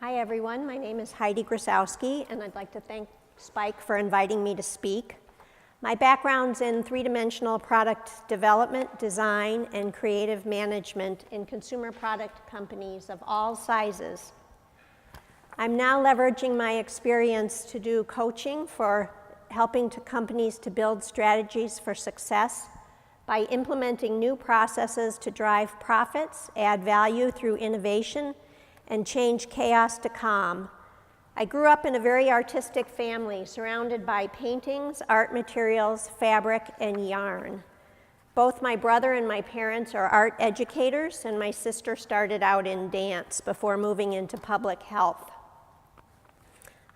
Hi everyone, my name is Heidi Grosowsky, and I'd like to thank Spike for inviting me to speak. My background's in three-dimensional product development, design, and creative management in consumer product companies of all sizes. I'm now leveraging my experience to do coaching for helping companies to build strategies for success by implementing new processes to drive profits, add value through innovation, and change chaos to calm. I grew up in a very artistic family surrounded by paintings, art materials, fabric, and yarn. Both my brother and my parents are art educators, and my sister started out in dance before moving into public health.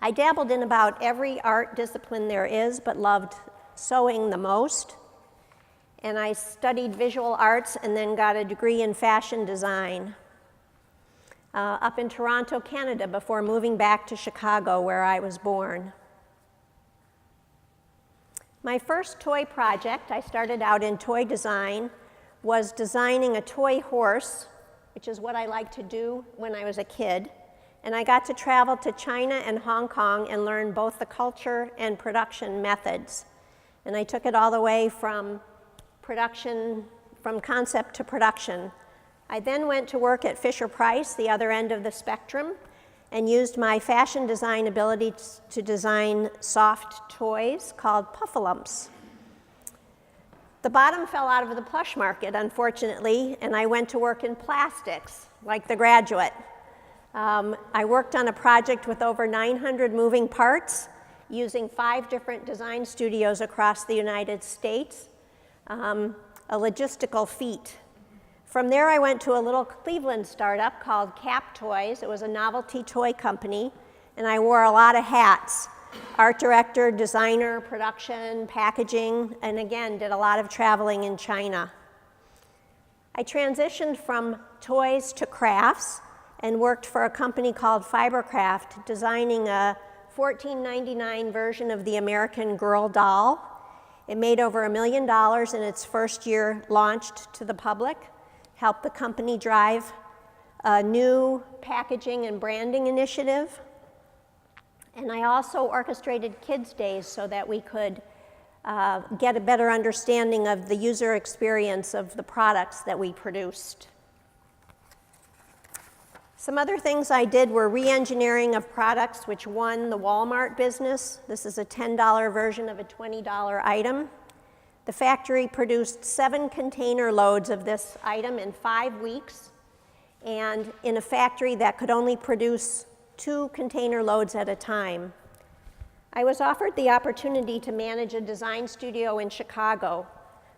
I dabbled in about every art discipline there is, but loved sewing the most. And I studied visual arts and then got a degree in fashion design up in Toronto, Canada, before moving back to Chicago, where I was born. My first toy project, I started out in toy design, was designing a toy horse, which is what I liked to do when I was a kid. And I got to travel to China and Hong Kong and learn both the culture and production methods. And I took it all the way from concept to production. I then went to work at Fisher-Price, the other end of the spectrum, and used my fashion design ability to design soft toys called Puffalumps. The bottom fell out of the plush market, unfortunately, and I went to work in plastics, like The Graduate. I worked on a project with over 900 moving parts, using 5 different design studios across the United States, a logistical feat. From there, I went to a little Cleveland startup called Cap Toys. It was a novelty toy company, and I wore a lot of hats: art director, designer, production, packaging, and again, did a lot of traveling in China. I transitioned from toys to crafts and worked for a company called Fibercraft, designing a $14.99 version of the American Girl doll. It made over $1 million in its first year launched to the public, helped the company drive a new packaging and branding initiative. And I also orchestrated Kids Days so that we could get a better understanding of the user experience of the products that we produced. Some other things I did were re-engineering of products which won the Walmart business. This is a $10 version of a $20 item. The factory produced 7 container loads of this item in 5 weeks, and in a factory that could only produce 2 container loads at a time. I was offered the opportunity to manage a design studio in Chicago.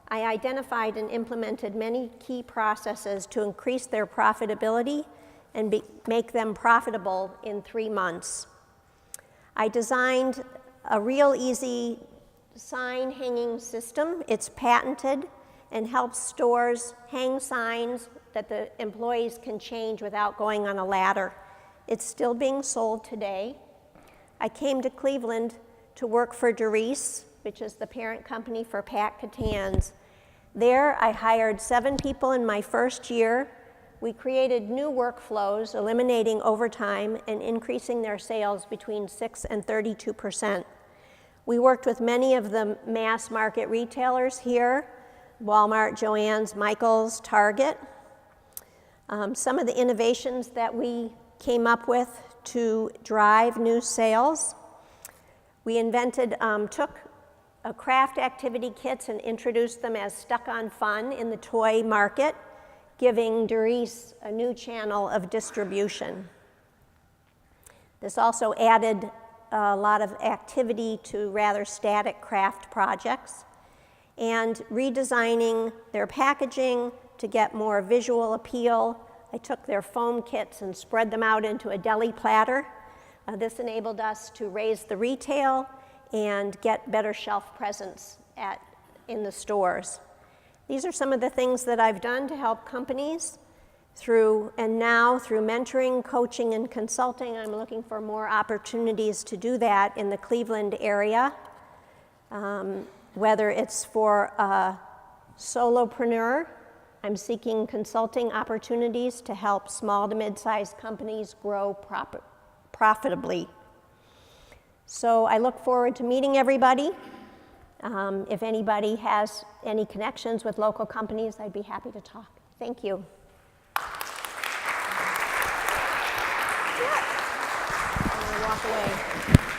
I identified and implemented many key processes to increase their profitability and make them profitable in 3 months. I designed a real easy sign hanging system. It's patented and helps stores hang signs that the employees can change without going on a ladder. It's still being sold today. I came to Cleveland to work for Doris, which is the parent company for Pat Catan's. There, I hired 7 people in my first year. We created new workflows, eliminating overtime and increasing their sales between 6 and 32%. We worked with many of the mass market retailers here: Walmart, Joann's, Michael's, Target. Some of the innovations that we came up with to drive new sales: we took craft activity kits and introduced them as Stuck-on Fun in the toy market, giving Doris a new channel of distribution. This also added a lot of activity to rather static craft projects, and redesigning their packaging to get more visual appeal. I took their foam kits and spread them out into a deli platter. This enabled us to raise the retail and get better shelf presence in the stores. These are some of the things that I've done to help companies now through mentoring, coaching, and consulting. I'm looking for more opportunities to do that in the Cleveland area, whether it's for a solopreneur. I'm seeking consulting opportunities to help small to mid-sized companies grow profitably. So I look forward to meeting everybody. If anybody has any connections with local companies, I'd be happy to talk. Thank you.